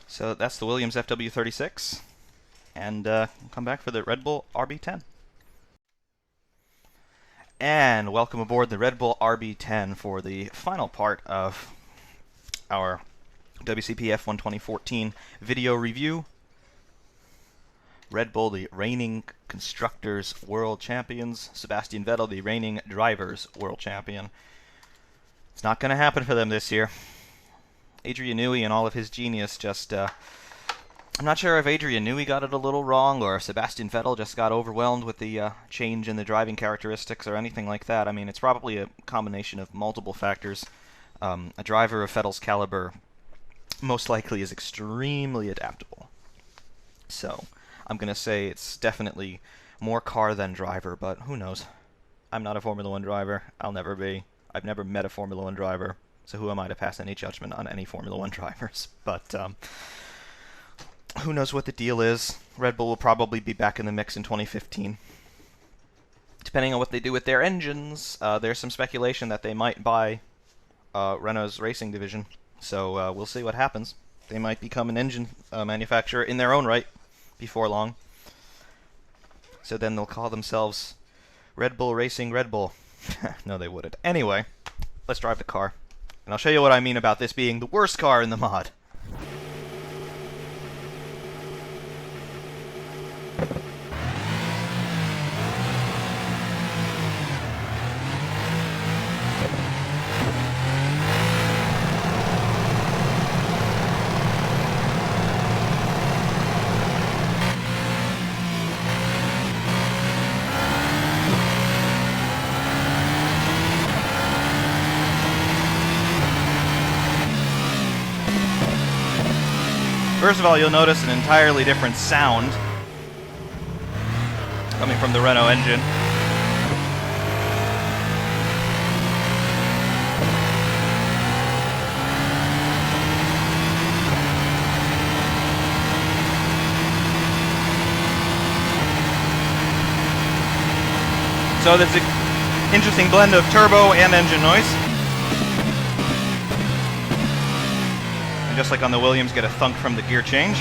S1: So that's the Williams FW36, and come back for the Red Bull RB10. And welcome aboard the Red Bull RB10 for the final part of our WCP F1 2014 video review. Red Bull, the reigning Constructors World Champions. Sebastian Vettel, the reigning Drivers World Champion. It's not going to happen for them this year. Adrian Newey and all of his genius just... I'm not sure if Adrian Newey got it a little wrong or if Sebastian Vettel just got overwhelmed with the change in the driving characteristics or anything like that. I mean, it's probably a combination of multiple factors. A driver of Vettel's caliber most likely is extremely adaptable. So, I'm going to say it's definitely more car than driver, but who knows? I'm not a Formula 1 driver. I'll never be. I've never met a Formula 1 driver, so who am I to pass any judgment on any Formula 1 drivers? But who knows what the deal is. Red Bull will probably be back in the mix in 2015. Depending on what they do with their engines, there's some speculation that they might buy Renault's racing division. So we'll see what happens. They might become an engine manufacturer in their own right before long. So then they'll call themselves Red Bull Racing Red Bull. No, they wouldn't. Anyway, let's drive the car. And I'll show you what I mean about this being the worst car in the mod. First of all, you'll notice an entirely different sound coming from the Renault engine. So there's an interesting blend of turbo and engine noise. Just like on the Williams, get a thunk from the gear change.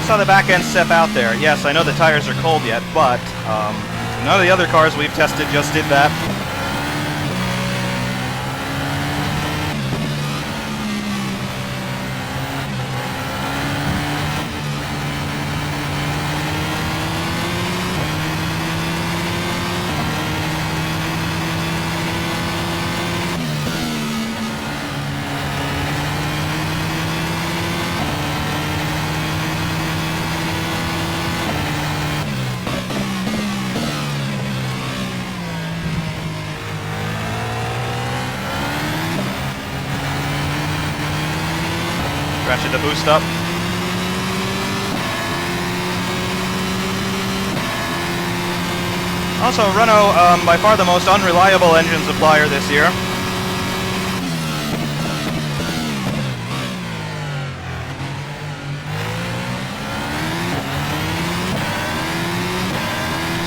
S1: Saw the back end step out there. Yes, I know the tires are cold yet, but none of the other cars we've tested just did that. Ratchet the boost up. Also, Renault, by far the most unreliable engine supplier this year.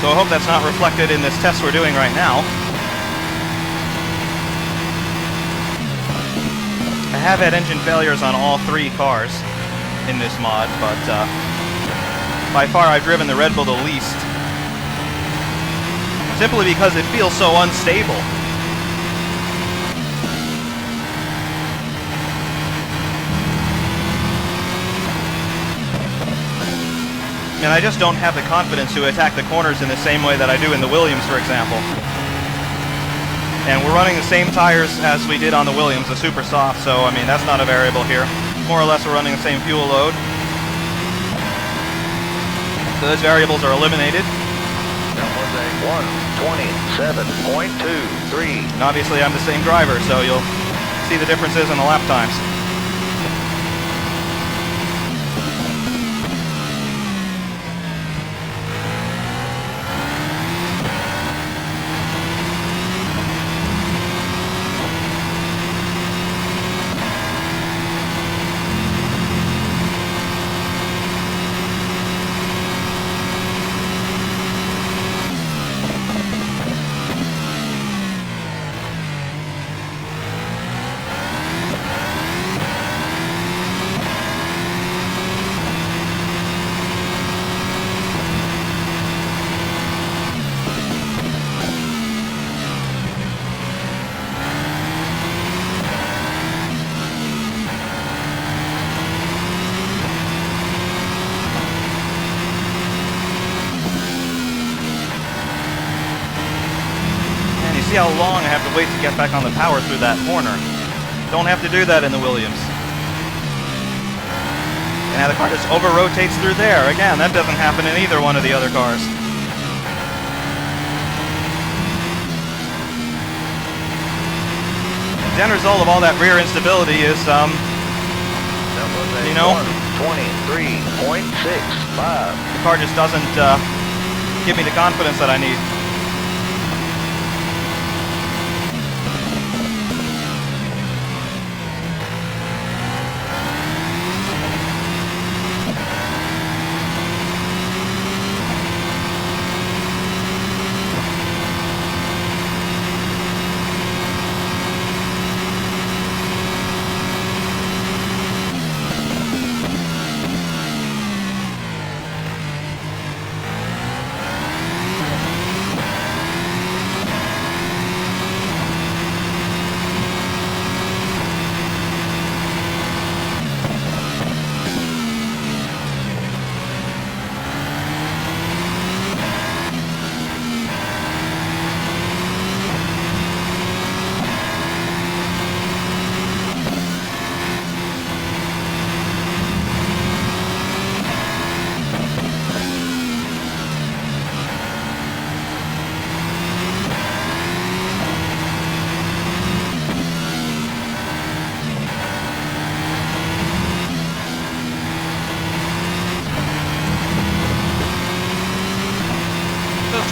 S1: So I hope that's not reflected in this test we're doing right now. I have had engine failures on all three cars in this mod, but by far I've driven the Red Bull the least. Simply because it feels so unstable. And I just don't have the confidence to attack the corners in the same way that I do in the Williams, for example. And we're running the same tires as we did on the Williams, the super soft, so I mean that's not a variable here. More or less we're running the same fuel load. So those variables are eliminated.
S2: That was a 1:27.23.
S1: And obviously I'm the same driver, so you'll see the differences in the lap times. see how long I have to wait to get back on the power through that corner. Don't have to do that in the Williams. And now the car just over-rotates through there. Again, that doesn't happen in either one of the other cars. The end result of all that rear instability is, you know,
S2: 23.65.
S1: the car just doesn't give me the confidence that I need.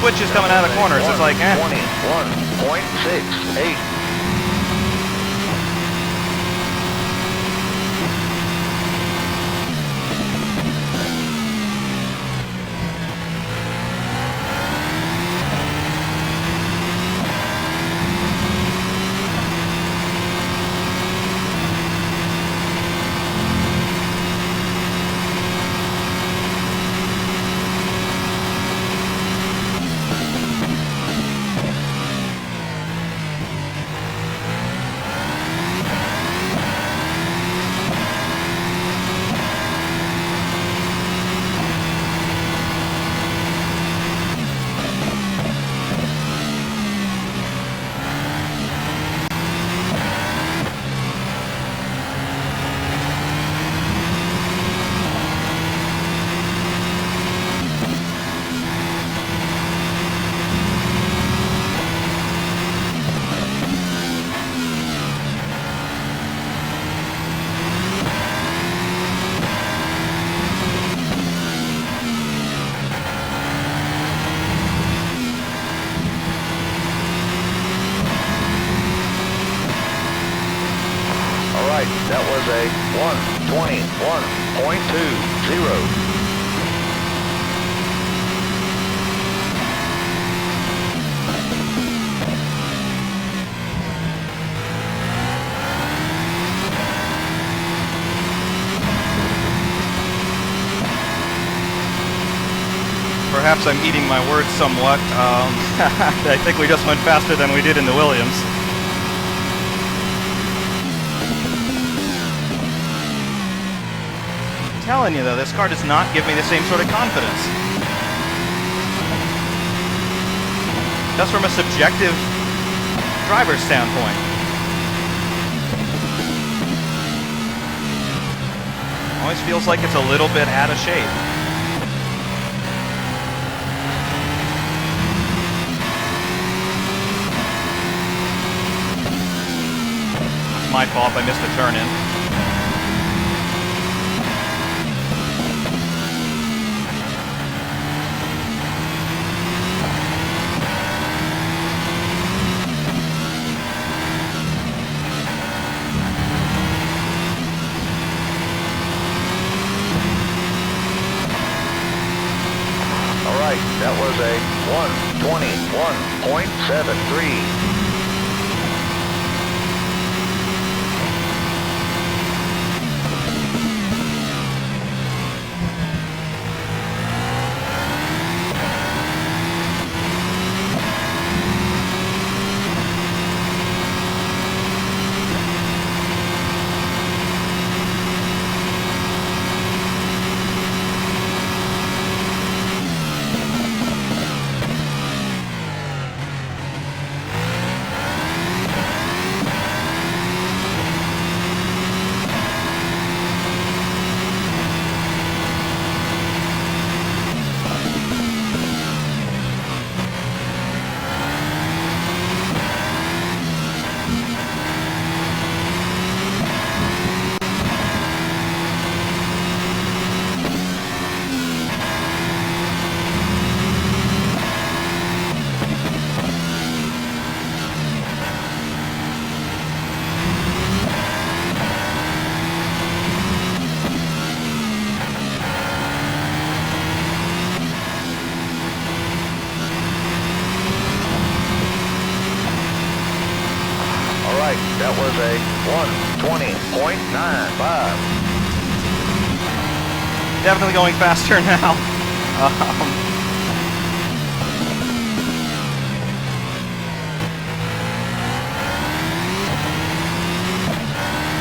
S1: Switches coming out of the corners. It's like,
S2: 21.68. That was a 121.20.
S1: perhaps I'm eating my words somewhat. I think we just went faster than we did in the Williams. I'm telling you though, this car does not give me the same sort of confidence. Just from a subjective driver's standpoint. Always feels like it's a little bit out of shape. It's my fault, I missed the turn in.
S2: That was a 121.73. 120.95.
S1: Definitely going faster now.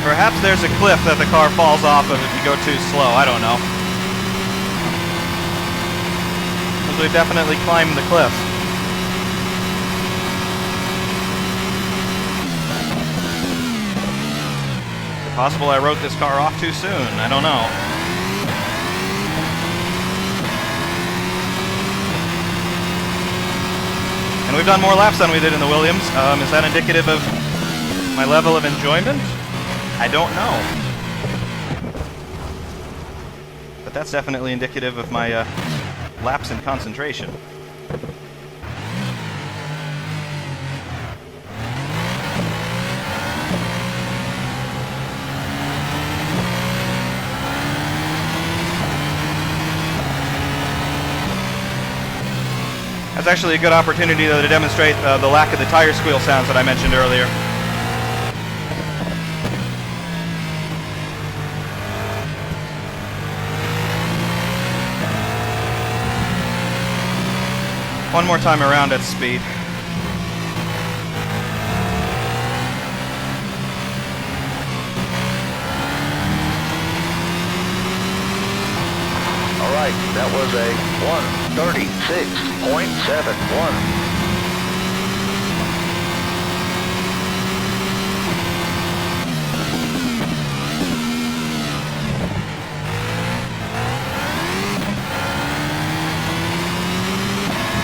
S1: Perhaps there's a cliff that the car falls off of if you go too slow. I don't know. Because we've definitely climbed the cliff. Is it possible I wrote this car off too soon? I don't know. And we've done more laps than we did in the Williams. Is that indicative of my level of enjoyment? I don't know. But that's definitely indicative of my lapse in concentration. That's actually a good opportunity, though, to demonstrate the lack of the tire squeal sounds that I mentioned earlier. One more time around at speed.
S2: All right, that was a 136.71.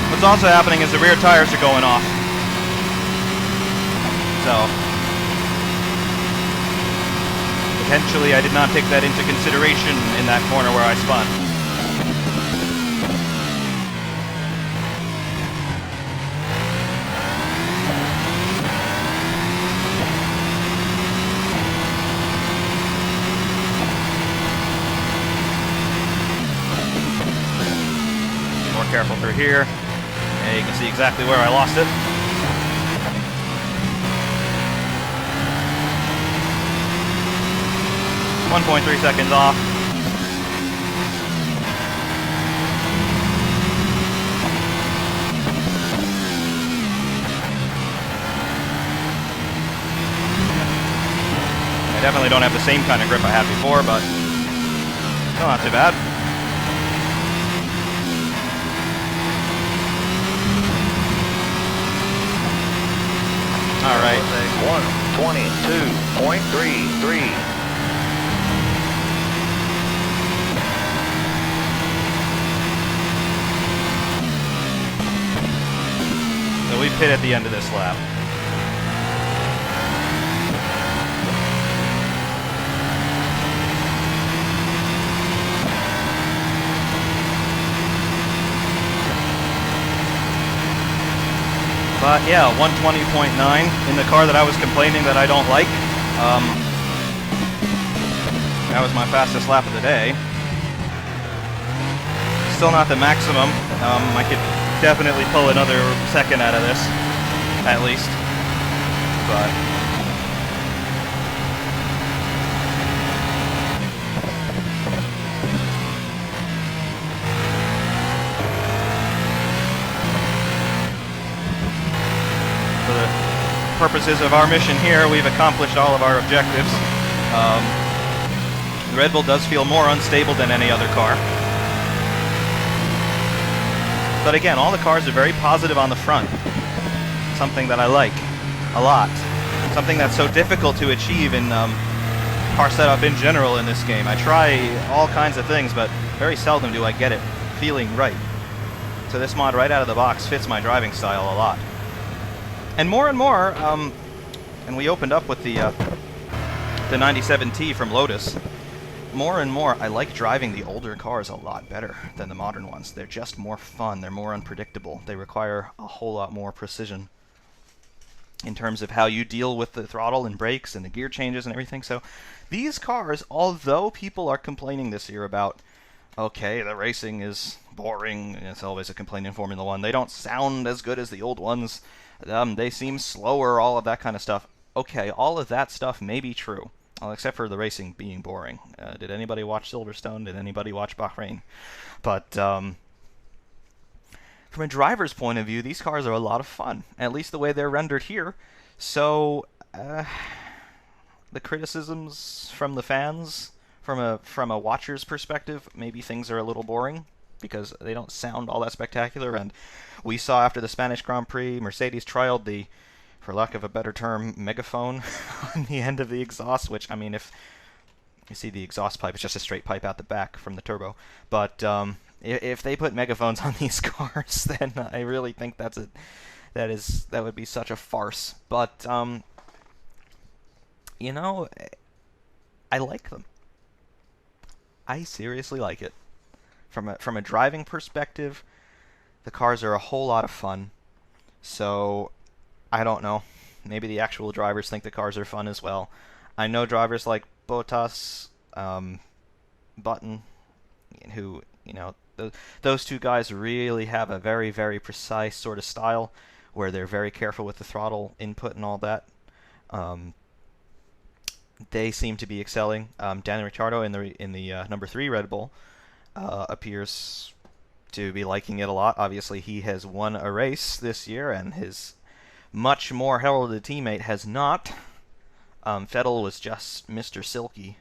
S1: What's also happening is the rear tires are going off. So, potentially I did not take that into consideration in that corner where I spun. Be more careful through here. Yeah, you can see exactly where I lost it. .3 seconds off. I definitely don't have the same kind of grip I had before, but still not too bad. All right.
S2: 122.33.
S1: So we pit at the end of this lap. But yeah, 120.9 in the car that I was complaining that I don't like. That was my fastest lap of the day. Still not the maximum. I could definitely pull another second out of this, at least. But for the purposes of our mission here, we've accomplished all of our objectives. The Red Bull does feel more unstable than any other car. But again, all the cars are very positive on the front. Something that I like a lot. Something that's so difficult to achieve in car setup in general in this game. I try all kinds of things, but very seldom do I get it feeling right. So this mod right out of the box fits my driving style a lot. And more, and we opened up with the 97T from Lotus. More and more, I like driving the older cars a lot better than the modern ones. They're just more fun. They're more unpredictable. They require a whole lot more precision in terms of how you deal with the throttle and brakes and the gear changes and everything. So these cars, although people are complaining this year about, okay, the racing is boring, it's always a complaint in Formula 1, they don't sound as good as the old ones, they seem slower, all of that kind of stuff. okay, all of that stuff may be true, well, except for the racing being boring. Did anybody watch Silverstone? Did anybody watch Bahrain? But from a driver's point of view, these cars are a lot of fun, at least the way they're rendered here. So, the criticisms from the fans, from a watcher's perspective, maybe things are a little boring because they don't sound all that spectacular. And we saw after the Spanish Grand Prix, Mercedes trialed the, for lack of a better term, megaphone on the end of the exhaust, which, I mean, if you see the exhaust pipe, it's just a straight pipe out the back from the turbo. But if they put megaphones on these cars, then I really think that would be such a farce. But you know, I like them. I seriously like it. From a driving perspective, the cars are a whole lot of fun. So I don't know. Maybe the actual drivers think the cars are fun as well. I know drivers like Bottas, Button, who, you know, those two guys really have a very, very precise sort of style where they're very careful with the throttle input and all that. They seem to be excelling. Daniel Ricciardo in the number 3 Red Bull appears to be liking it a lot. Obviously, he has won a race this year, and his much more heralded teammate has not. Vettel was just Mr. Silky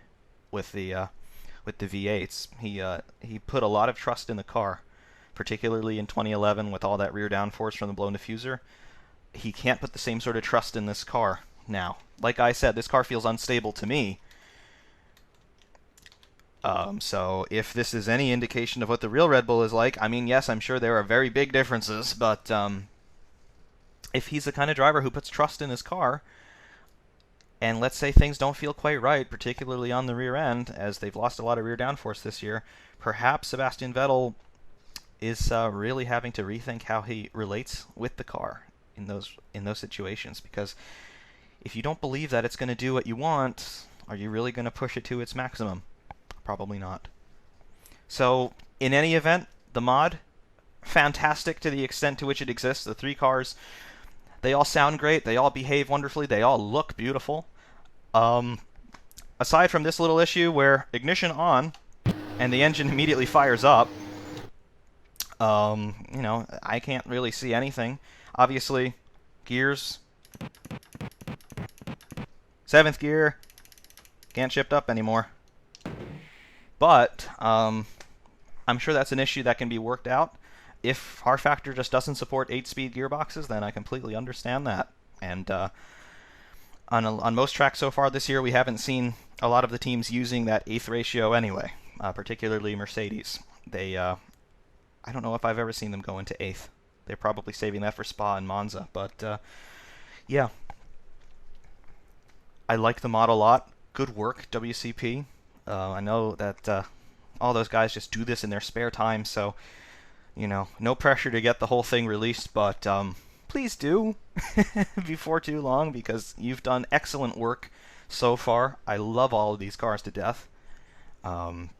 S1: with the V8s. He put a lot of trust in the car, particularly in 2011 with all that rear downforce from the blown diffuser. He can't put the same sort of trust in this car now. Like I said, this car feels unstable to me. So if this is any indication of what the real Red Bull is like, I mean, yes, I'm sure there are very big differences, but if he's the kind of driver who puts trust in his car, and let's say things don't feel quite right, particularly on the rear end, as they've lost a lot of rear downforce this year, perhaps Sebastian Vettel is really having to rethink how he relates with the car in those situations. Because if you don't believe that it's going to do what you want, are you really going to push it to its maximum? Probably not. So, in any event, the mod, fantastic to the extent to which it exists. The 3 cars, they all sound great, they all behave wonderfully, they all look beautiful. Aside from this little issue where ignition on and the engine immediately fires up, you know, I can't really see anything. Obviously, gears, 7th gear, can't shift up anymore. But I'm sure that's an issue that can be worked out. If rFactor just doesn't support 8-speed gearboxes, then I completely understand that. And on most tracks so far this year, we haven't seen a lot of the teams using that 8th ratio anyway, particularly Mercedes. I don't know if I've ever seen them go into 8th. They're probably saving that for Spa and Monza. But yeah, I like the mod a lot. Good work, WCP. I know that all those guys just do this in their spare time, so, you know, no pressure to get the whole thing released, but please do before too long, because you've done excellent work so far. I love all of these cars to death. And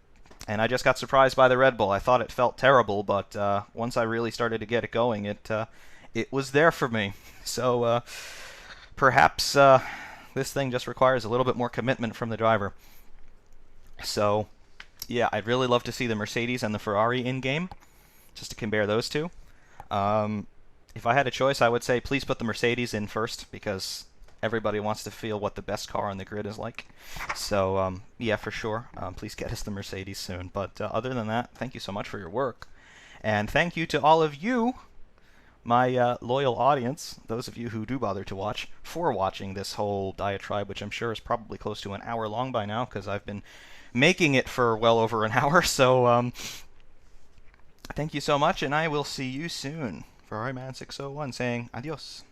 S1: I just got surprised by the Red Bull. I thought it felt terrible, but once I really started to get it going, it was there for me. So perhaps this thing just requires a little bit more commitment from the driver. So, yeah, I'd really love to see the Mercedes and the Ferrari in-game, just to compare those two. If I had a choice, I would say please put the Mercedes in first, because everybody wants to feel what the best car on the grid is like. So, yeah, for sure, please get us the Mercedes soon. But other than that, thank you so much for your work. And thank you to all of you, my loyal audience, those of you who do bother to watch, for watching this whole diatribe, which I'm sure is probably close to an hour long by now, because I've been making it for well over an hour. So thank you so much, and I will see you soon. Ferrari Man 601 saying adios.